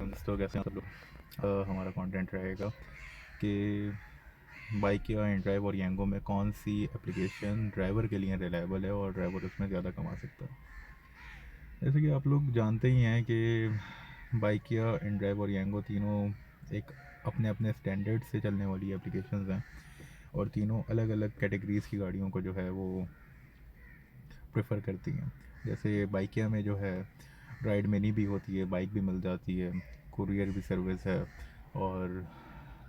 तो कैसे हैं सब लोग। हमारा कंटेंट रहेगा कि बाइक या ड्राइव और यांगो में कौन सी एप्लीकेशन ड्राइवर के लिए रिलायबल है और ड्राइवर उसमें ज़्यादा कमा सकता है। जैसे कि आप लोग जानते ही हैं कि बाइक या ड्राइव और यांगो तीनों एक अपने अपने स्टैंडर्ड से चलने वाली एप्लीकेशंस हैं और तीनों अलग अलग कैटेगरीज़ की गाड़ियों को जो है वो प्रेफर करती हैं। जैसे बाइकिया में जो है राइड मिनी भी होती है, बाइक भी मिल जाती है, कुरियर भी सर्विस है और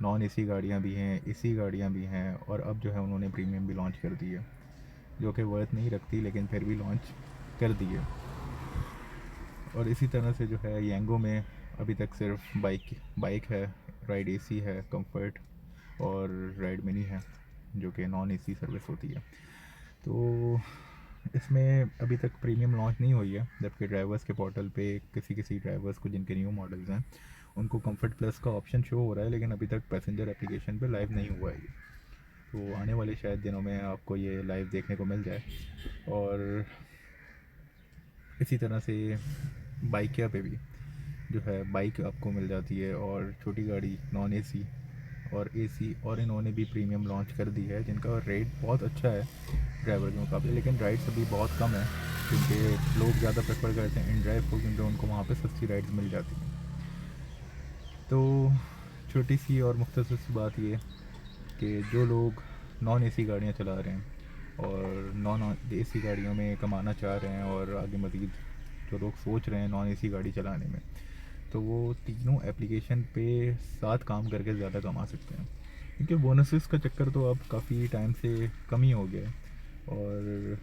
नॉन एसी गाड़ियाँ भी हैं, एसी गाड़ियाँ भी हैं और अब जो है उन्होंने प्रीमियम भी लॉन्च कर दी है जो कि वर्थ नहीं रखती लेकिन फिर भी लॉन्च कर दी है। और इसी तरह से जो है यांगो में अभी तक सिर्फ बाइक है, राइड एसी है, कंफर्ट और राइड मिनी है जो कि नॉन एसी सर्विस होती है। तो इसमें अभी तक प्रीमियम लॉन्च नहीं हुई है, जबकि ड्राइवर्स के पोर्टल पे किसी किसी ड्राइवर्स को जिनके न्यू मॉडल्स हैं उनको कंफर्ट प्लस का ऑप्शन शो हो रहा है, लेकिन अभी तक पैसेंजर एप्लीकेशन पे लाइव नहीं हुआ है ये। तो आने वाले शायद दिनों में आपको ये लाइव देखने को मिल जाए। और इसी तरह से बाइकिया पे भी जो है बाइक आपको मिल जाती है और छोटी गाड़ी नॉन एसी और एसी, और इन्होंने भी प्रीमियम लॉन्च कर दी है जिनका रेट बहुत अच्छा है ड्राइवर के मुकाबले, लेकिन राइड्स अभी बहुत कम है क्योंकि लोग ज़्यादा प्रेफर करते हैं इन ड्राइव को क्योंकि उनको वहाँ पे सस्ती राइड्स मिल जाती हैं। तो छोटी सी और मुख्तसर सी बात ये कि जो लोग नॉन एसी गाड़ियाँ चला रहे हैं और नॉन एसी गाड़ियों में कमाना चाह रहे हैं और आगे मज़ीद जो लोग सोच रहे हैं नॉन एसी गाड़ी चलाने में, तो वो तीनों एप्लीकेशन पे साथ काम करके ज़्यादा कमा सकते हैं क्योंकि बोनसेस का चक्कर तो अब काफ़ी टाइम से कम ही हो गया है। और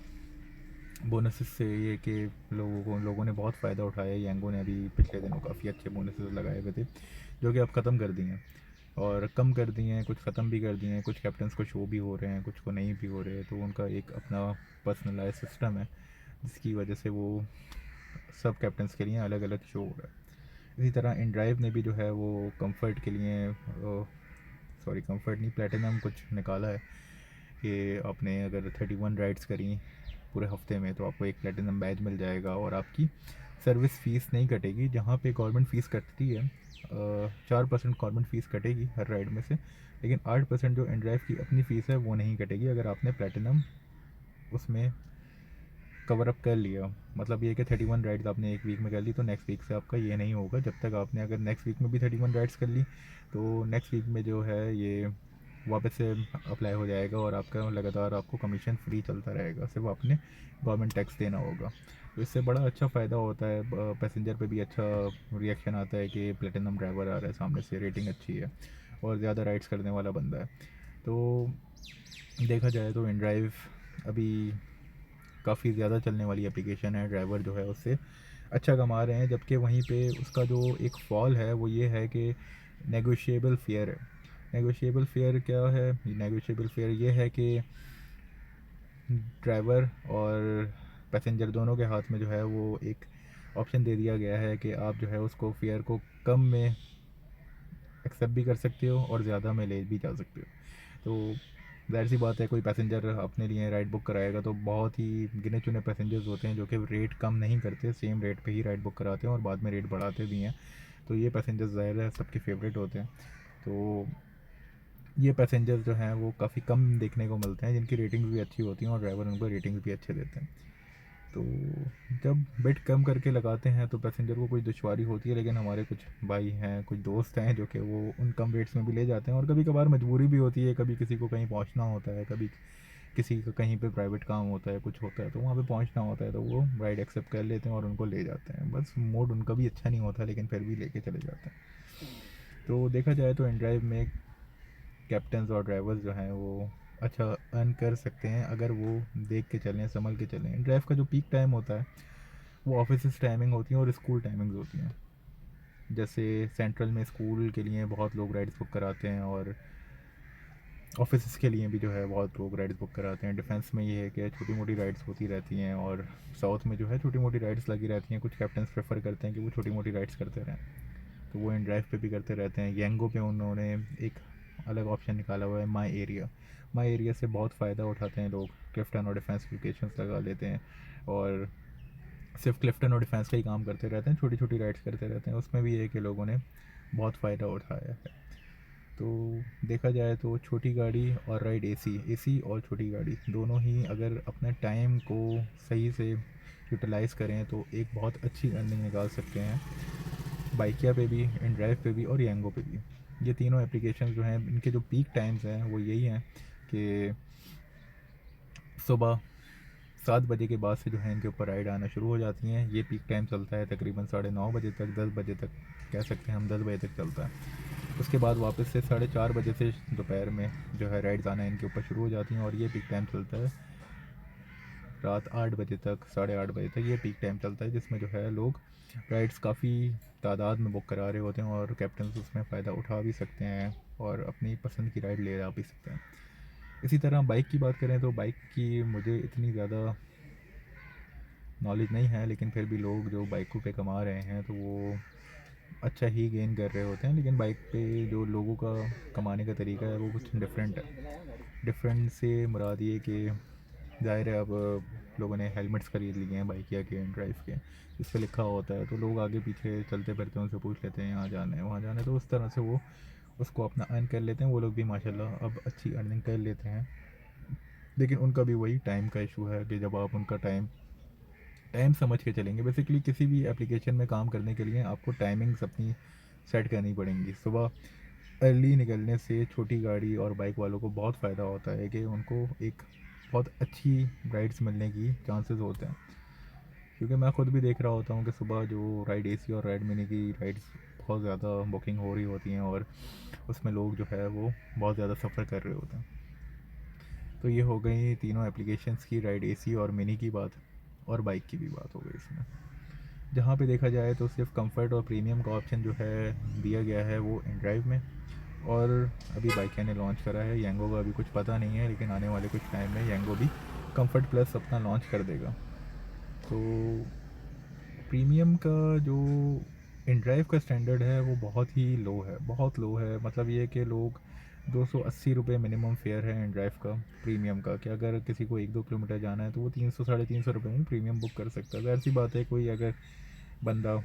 बोनसेस से ये कि लोगों ने बहुत फ़ायदा उठाया है। यांगो ने अभी पिछले दिनों काफ़ी अच्छे बोनसेस लगाए हुए थे जो कि अब ख़त्म कर दिए हैं और कम कर दिए हैं, कुछ ख़त्म भी कर दिए हैं, कुछ कैप्टन्स को शो भी हो रहे हैं, कुछ को नहीं भी हो रहे हैं। तो उनका एक अपना पर्सनलाइज सिस्टम है जिसकी वजह से वो सब कैप्टन्स के लिए अलग अलग शो हो रहा है। इसी तरह इन ड्राइव ने भी जो है वो कंफर्ट के लिए, सॉरी कंफर्ट नहीं, प्लेटिनम कुछ निकाला है कि आपने अगर 31 राइड्स करी पूरे हफ्ते में तो आपको एक प्लेटिनम बैज मिल जाएगा और आपकी सर्विस फ़ीस नहीं कटेगी। जहाँ पे गवर्नमेंट फ़ीस कटती है 4% गवर्नमेंट फ़ीस कटेगी हर राइड में से, लेकिन 8% जो इन ड्राइव की अपनी फ़ीस है वो नहीं कटेगी अगर आपने प्लेटिनम उसमें कवर अप कर लिया। मतलब ये कि 31 राइड्स आपने एक वीक में कर ली तो नेक्स्ट वीक से आपका ये नहीं होगा। जब तक आपने अगर नेक्स्ट वीक में भी 31 राइड्स कर ली तो नेक्स्ट वीक में जो है ये वापस से अप्लाई हो जाएगा और आपका लगातार आपको कमीशन फ्री चलता रहेगा, सिर्फ आपने गवर्नमेंट टैक्स देना होगा। तो इससे बड़ा अच्छा फ़ायदा होता है, पैसेंजर पे भी अच्छा रिएक्शन आता है कि प्लेटिनम ड्राइवर आ रहा है सामने से, रेटिंग अच्छी है और ज़्यादा राइड्स करने वाला बंदा है। तो देखा जाए तो इन ड्राइव अभी काफ़ी ज़्यादा चलने वाली एप्लीकेशन है, ड्राइवर जो है उससे अच्छा कमा रहे हैं। जबकि वहीं पे उसका जो एक फॉल है वो ये है कि नेगोशिएबल फेयर है। नेगोशिएबल फेयर क्या है? नेगोशिएबल फेयर ये है कि ड्राइवर और पैसेंजर दोनों के हाथ में जो है वो एक ऑप्शन दे दिया गया है कि आप जो है उसको फेयर को कम में एक्सेप्ट भी कर सकते हो और ज़्यादा में ले भी जा सकते हो। तो ज़ाहिर सी बात है कोई पैसेंजर अपने लिए राइड बुक कराएगा तो बहुत ही गिने चुने पैसेंजर्स होते हैं जो कि रेट कम नहीं करते, सेम रेट पे ही राइड बुक कराते हैं और बाद में रेट बढ़ाते भी हैं। तो ये पैसेंजर्स ज़ाहिर है सबके फेवरेट होते हैं। तो ये पैसेंजर जो हैं वो काफ़ी कम देखने को मिलते हैं जिनकी रेटिंग्स भी अच्छी होती हैं और ड्राइवर उनको रेटिंग्स भी अच्छे देते हैं। तो जब बिट कम करके लगाते हैं तो पैसेंजर को कुछ दुश्वारी होती है, लेकिन हमारे कुछ भाई हैं, कुछ दोस्त हैं जो कि वो उन कम रेट्स में भी ले जाते हैं और कभी कभार मजबूरी भी होती है, कभी किसी को कहीं पहुंचना होता है, कभी किसी का कहीं पे प्राइवेट काम होता है, कुछ होता है तो वहाँ पे पहुंचना होता है तो वो राइड एक्सेप्ट कर लेते हैं और उनको ले जाते हैं। बस मूड उनका भी अच्छा नहीं होता लेकिन फिर भी लेके चले जाते हैं। तो देखा जाए तो इन ड्राइव में कैप्टन्स और ड्राइवर्स जो हैं वो अच्छा अर्न कर सकते हैं अगर वो देख के चलें, संभल के चलें। ड्राइव का जो पीक टाइम होता है वो ऑफिस टाइमिंग होती हैं और स्कूल टाइमिंग्स होती हैं। जैसे सेंट्रल में स्कूल के लिए बहुत लोग राइड्स बुक कराते हैं और ऑफिस के लिए भी जो है बहुत लोग राइड्स बुक कराते हैं। डिफेंस में ये है कि छोटी मोटी राइड्स होती रहती हैं और साउथ में जो है छोटी मोटी राइड्स लगी रहती हैं। कुछ कैप्टन्स प्रेफर करते हैं कि वो छोटी मोटी राइड्स करते रहें तो वो इन ड्राइव पे भी करते रहते हैं। येंगो पे उन्होंने एक अलग ऑप्शन निकाला हुआ है, माई एरिया। माई एरिया से बहुत फ़ायदा उठाते हैं लोग, क्लिफ्टन और डिफेंस लोकेशंस लगा लेते हैं और सिर्फ क्लिफ्टन और डिफेंस का ही काम करते रहते हैं, छोटी छोटी राइड्स करते रहते हैं, उसमें भी है कि लोगों ने बहुत फ़ायदा उठाया है। तो देखा जाए तो छोटी गाड़ी और राइड एसी और छोटी गाड़ी दोनों ही अगर अपने टाइम को सही से यूटिलाइज़ करें तो एक बहुत अच्छी अर्निंग निकाल सकते हैं, बाइकिया पे भी, इनड्राइव पे भी और यांगो पे भी। ये तीनों एप्लीकेशन जो हैं इनके जो पीक टाइम्स हैं वो यही हैं कि सुबह 7 बजे के बाद से जो है इनके ऊपर राइड आना शुरू हो जाती हैं। ये पीक टाइम चलता है तकरीबन 9:30 बजे तक, 10 बजे तक कह सकते हैं हम, 10 बजे तक चलता है। उसके बाद वापस से 4:30 बजे से दोपहर में जो है राइड्स आना इनके ऊपर शुरू हो जाती हैं, और ये पीक टाइम चलता है रात 8 बजे तक, 8:30 बजे तक ये पीक टाइम चलता है, जिसमें जो है लोग राइड्स काफ़ी तादाद में बुक करा रहे होते हैं और कैप्टन उसमें फ़ायदा उठा भी सकते हैं और अपनी पसंद की राइड ले आ भी सकते हैं। इसी तरह बाइक की बात करें तो बाइक की मुझे इतनी ज़्यादा नॉलेज नहीं है, लेकिन फिर भी लोग जो बाइकों पे कमा रहे हैं तो वो अच्छा ही गेन कर रहे होते हैं। लेकिन बाइक पे जो लोगों का कमाने का तरीका है वो कुछ डिफरेंट है। डिफरेंट से मुराद ये कि ज़ाहिर है अब लोगों ने हेलमेट्स ख़रीद लिए हैं बाइकिया के, ड्राइव के, जिस पे लिखा होता है, तो लोग आगे पीछे चलते फिरते उनसे पूछ लेते हैं यहाँ जाना है वहाँ जाना है, तो उस तरह से वो उसको अपना अर्न कर लेते हैं। वो लोग भी माशाल्लाह अब अच्छी अर्निंग कर लेते हैं, लेकिन उनका भी वही टाइम का इशू है कि जब आप उनका टाइम टाइम समझ के चलेंगे। बेसिकली किसी भी एप्लीकेशन में काम करने के लिए आपको टाइमिंग्स अपनी सेट करनी पड़ेंगी। सुबह अर्ली निकलने से छोटी गाड़ी और बाइक वालों को बहुत फ़ायदा होता है कि उनको एक बहुत अच्छी राइड्स मिलने की चांसेस होते हैं, क्योंकि मैं ख़ुद भी देख रहा होता हूँ कि सुबह जो राइड एसी और राइड मिनी की राइड्स बहुत ज़्यादा बुकिंग हो रही होती हैं और उसमें लोग जो है वो बहुत ज़्यादा सफ़र कर रहे होते हैं। तो ये हो गई तीनों एप्लीकेशंस की, राइड एसी और मिनी की बात, और बाइक की भी बात हो गई इसमें। जहाँ पे देखा जाए तो सिर्फ कंफर्ट और प्रीमियम का ऑप्शन जो है दिया गया है वो इनड्राइव में, और अभी बाइकिया ने लॉन्च करा है। यांगो का अभी कुछ पता नहीं है, लेकिन आने वाले कुछ टाइम में यांगो भी कंफर्ट प्लस अपना लॉन्च कर देगा। तो प्रीमियम का जो इनड्राइव का स्टैंडर्ड है वो बहुत ही लो है, बहुत लो है। मतलब ये कि लोग 280 रुपये मिनिमम फेयर है इनड्राइव का, प्रीमियम का, कि अगर किसी को 1-2 किलोमीटर जाना है तो वो 300 350 रुपये में प्रीमियम बुक कर सकता है। ज़ाहिर सी बात है, कोई अगर बंदा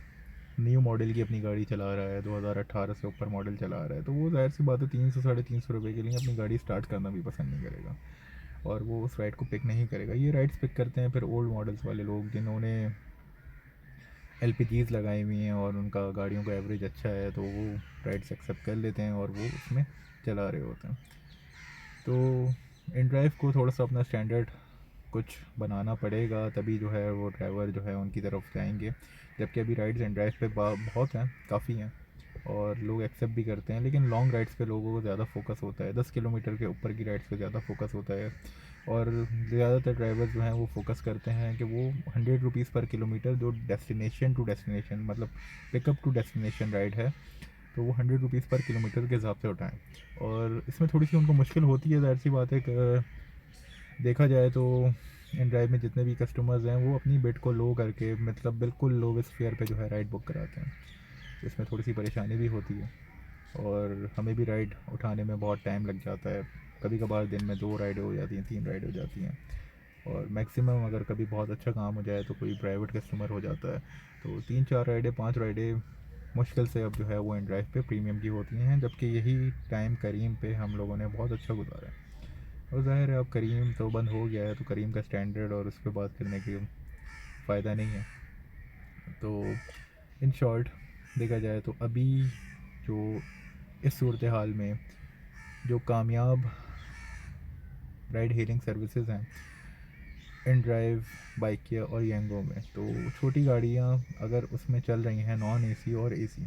न्यू मॉडल की अपनी गाड़ी चला रहा है, 2018 से ऊपर मॉडल चला रहा है, तो वो ज़ाहिर सी बात है 300 350 रुपये के लिए अपनी गाड़ी स्टार्ट करना भी पसंद नहीं करेगा और वो उस राइड को पिक नहीं करेगा। ये राइड्स पिक करते हैं फिर ओल्ड मॉडल्स वाले लोग, जिन्होंने एलपीजीज़ लगाई हुई हैं और उनका गाड़ियों का एवरेज अच्छा है, तो वो राइड्स एक्सेप्ट कर लेते हैं और वो उसमें चला रहे होते हैं। तो इनड्राइव को थोड़ा सा अपना स्टैंडर्ड कुछ बनाना पड़ेगा, तभी जो है वो ड्राइवर जो है उनकी तरफ जाएंगे। जबकि अभी राइड्स इनड्राइव पे बहुत हैं, काफ़ी हैं, और लोग एक्सेप्ट भी करते हैं, लेकिन लॉन्ग राइड्स पे लोगों को ज़्यादा फोकस होता है, 10 किलोमीटर के ऊपर की राइड्स पे ज़्यादा फोकस होता है। और ज़्यादातर ड्राइवर जो हैं वो फोकस करते हैं कि वो 100 रुपीज़ पर किलोमीटर जो डेस्टिनेशन टू डेस्टिनेशन, मतलब पिकअप टू डेस्टिनेशन राइड है, तो वो 100 रुपीज़ पर किलोमीटर के हिसाब से उठाएँ। और इसमें थोड़ी सी उनको मुश्किल होती है, ज़ाहिर सी बात है कि देखा जाए तो इनड्राइव में जितने भी कस्टमर्स हैं वो अपनी बिड को लो करके, मतलब बिल्कुल लोवेस्ट फेयर पे जो है राइड बुक कराते हैं। तो इसमें थोड़ी सी परेशानी भी होती है और हमें भी राइड उठाने में बहुत टाइम लग जाता है। कभी कभार दिन में 2 राइडें हो जाती हैं, 3 राइड हो जाती हैं, और मैक्सिमम अगर कभी बहुत अच्छा काम हो जाए तो कोई प्राइवेट कस्टमर हो जाता है, तो 3-4 राइडें, 5 राइडें मुश्किल से अब जो है वो इनड्राइव पे प्रीमियम की होती हैं। जबकि यही टाइम करीम पे हम लोगों ने बहुत अच्छा गुजारा है। और ज़ाहिर है अब करीम तो बंद हो गया है, तो करीम का स्टैंडर्ड और उस पर बात करने की फ़ायदा नहीं है। तो इन शॉर्ट देखा जाए तो अभी जो इस सूरत हाल में जो कामयाब राइड हेलिंग सर्विसेज हैं इनड्राइव, बाइकिया और यांगो में, तो छोटी गाड़ियाँ अगर उसमें चल रही हैं नॉन एसी और एसी,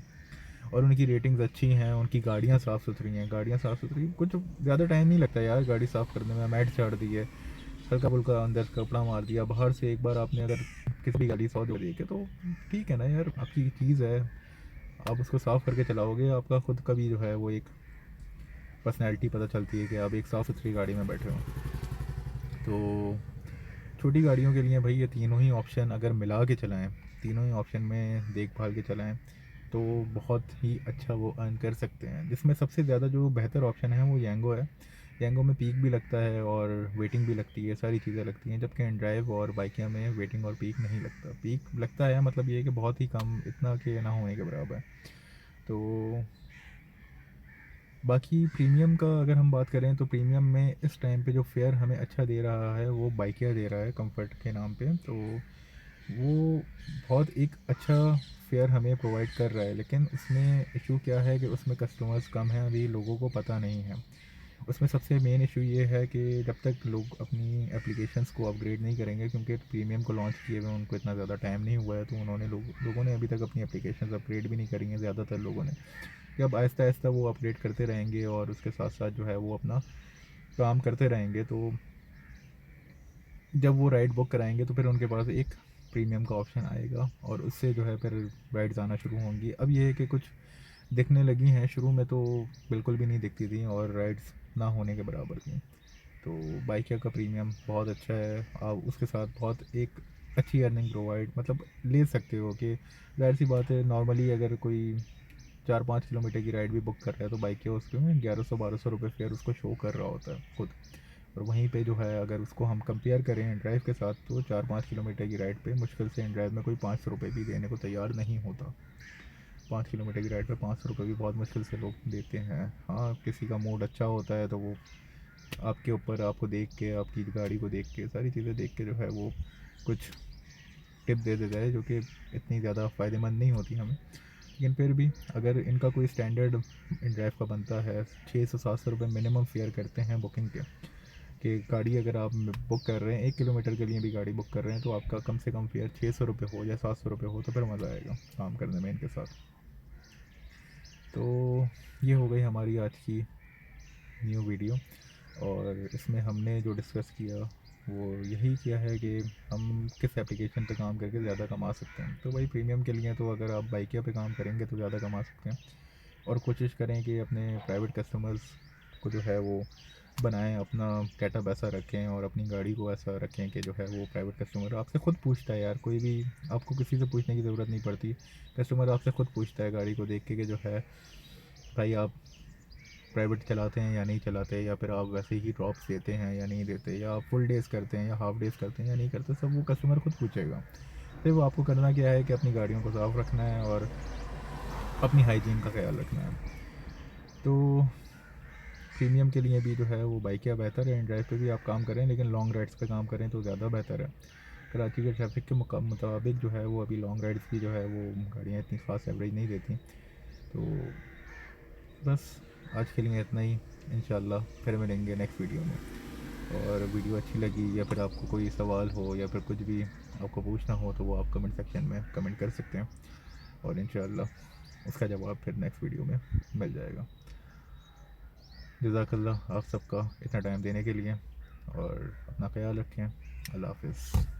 और उनकी रेटिंग्स अच्छी हैं, उनकी गाड़ियाँ साफ़ सुथरी हैं, गाड़ियाँ साफ़ सुथरी, कुछ ज़्यादा टाइम नहीं लगता यार गाड़ी साफ़ करने में। मैट झाड़ दी है, हल्का फुल्का अंदर कपड़ा मार दिया, बाहर से एक बार आपने अगर किसी भी गाड़ी 100 दे के, तो ठीक है ना यार, आपकी चीज़ है, आप उसको साफ़ करके चलाओगे, आपका खुद का भी जो है वो एक पर्सनैलिटी पता चलती है कि आप एक साफ़ सुथरी गाड़ी में बैठे हो। तो छोटी गाड़ियों के लिए भाई ये तीनों ही ऑप्शन अगर मिला के चलाएं, तीनों ही ऑप्शन में देखभाल के चलाएं, तो बहुत ही अच्छा वो अर्न कर सकते हैं। जिसमें सबसे ज़्यादा जो बेहतर ऑप्शन है वो यांगो है। यांगो में पीक भी लगता है और वेटिंग भी लगती है, सारी चीज़ें लगती हैं, जबकि एंड्राइव और बाइकिया में वेटिंग और पीक नहीं लगता। पीक लगता है मतलब ये कि बहुत ही कम, इतना कि ना होने के बराबर। तो बाकी प्रीमियम का अगर हम बात करें तो प्रीमियम में इस टाइम पे जो फेयर हमें अच्छा दे रहा है वो बाइकिया दे रहा है कंफर्ट के नाम पे। तो वो बहुत एक अच्छा फेयर हमें प्रोवाइड कर रहा है, लेकिन उसमें इशू क्या है कि उसमें कस्टमर्स कम हैं, अभी लोगों को पता नहीं है। उसमें सबसे मेन इशू ये है कि जब तक लोग अपनी एप्लीकेशंस को अपग्रेड नहीं करेंगे, क्योंकि प्रीमियम को लॉन्च किए हुए उनको इतना ज़्यादा टाइम नहीं हुआ है, तो उन्होंने लोगों ने अभी तक अपनी एप्लीकेशंस अपग्रेड भी नहीं करी हैं ज़्यादातर लोगों ने। कि अब आहिस्ता आहिस्ता वो अपडेट करते रहेंगे और उसके साथ साथ जो है वो अपना काम करते रहेंगे। तो जब वो राइड बुक कराएंगे तो फिर उनके पास एक प्रीमियम का ऑप्शन आएगा और उससे जो है फिर राइड्स आना शुरू होंगी। अब ये है कि कुछ दिखने लगी हैं, शुरू में तो बिल्कुल भी नहीं दिखती थी और राइड्स ना होने के बराबर थी। तो बाइकिया का प्रीमियम बहुत अच्छा है, आप उसके साथ बहुत एक अच्छी अर्निंग प्रोवाइड मतलब ले सकते हो। कि जाहिर सी बात है, नॉर्मली अगर कोई 4-5 किलोमीटर की राइड भी बुक कर रहा है तो बाइकिया उसके में 1100-1200 रुपये फेयर उसको शो कर रहा होता है खुद। और वहीं पे जो है अगर उसको हम कंपेयर करें ड्राइव के साथ, तो 4-5 किलोमीटर की राइड पे मुश्किल से ड्राइव में कोई 500 रुपये भी देने को तैयार नहीं होता। 5 किलोमीटर की राइड पे 500 रुपये भी बहुत मुश्किल से लोग देते हैं। हाँ, किसी का मूड अच्छा होता है तो वो आपके ऊपर, आपको देख के, आपकी गाड़ी को देख के, सारी चीज़ें देख के जो है वो कुछ टिप दे देता है, जो कि इतनी ज़्यादा फ़ायदेमंद नहीं होती हमें। लेकिन फिर भी अगर इनका कोई स्टैंडर्ड इन ड्राइव का बनता है, 600-700 रुपये मिनिमम फेयर करते हैं बुकिंग के। कि गाड़ी अगर आप बुक कर रहे हैं 1 किलोमीटर के लिए भी गाड़ी बुक कर रहे हैं, तो आपका कम से कम फेयर 600 रुपये हो या 700 रुपये हो, तो फिर मज़ा आएगा काम करने में इनके साथ। तो ये हो गई हमारी आज की न्यू वीडियो। और इसमें हमने जो डिस्कस किया वो यही किया है कि हम किस एप्लीकेशन पे काम करके ज़्यादा कमा सकते हैं। तो भाई प्रीमियम के लिए तो अगर आप बाइकिया पे काम करेंगे तो ज़्यादा कमा सकते हैं। और कोशिश करें कि अपने प्राइवेट कस्टमर्स को जो है वो बनाएं, अपना सेटअप ऐसा रखें और अपनी गाड़ी को ऐसा रखें कि जो है वो प्राइवेट कस्टमर आपसे ख़ुद पूछता है। यार कोई भी आपको किसी से पूछने की ज़रूरत नहीं पड़ती, कस्टमर आपसे ख़ुद पूछता है गाड़ी को देख के कि जो है भाई आप प्राइवेट चलाते हैं या नहीं चलाते, या फिर आप वैसे ही ड्रॉप्स देते हैं या नहीं देते, या आप फुल डेज़ करते हैं या हाफ़ डेज़ करते हैं या नहीं करते, सब वो कस्टमर खुद पूछेगा। फिर वो आपको करना क्या है कि अपनी गाड़ियों को साफ़ रखना है और अपनी हाइजीन का ख्याल रखना है। तो प्रीमियम के लिए भी जो है वो बाइकिया बेहतर है। इन ड्राइव पे भी आप काम करें, लेकिन लॉन्ग राइड्स पे काम करें तो ज़्यादा बेहतर है। कराची के ट्रैफिक के मुताबिक जो है वो अभी लॉन्ग राइड्स की जो है वो गाड़ियाँ इतनी ख़ास एवरेज नहीं देती। तो बस आज के लिए इतना ही। इंशाल्लाह फिर मिलेंगे नेक्स्ट वीडियो में। और वीडियो अच्छी लगी या फिर आपको कोई सवाल हो या फिर कुछ भी आपको पूछना हो तो वो आप कमेंट सेक्शन में कमेंट कर सकते हैं, और इंशाल्लाह उसका जवाब फिर नेक्स्ट वीडियो में मिल जाएगा। जज़ाकल्लाह आप सबका इतना टाइम देने के लिए, और अपना ख्याल रखें। अल्लाह हाफ़िज़।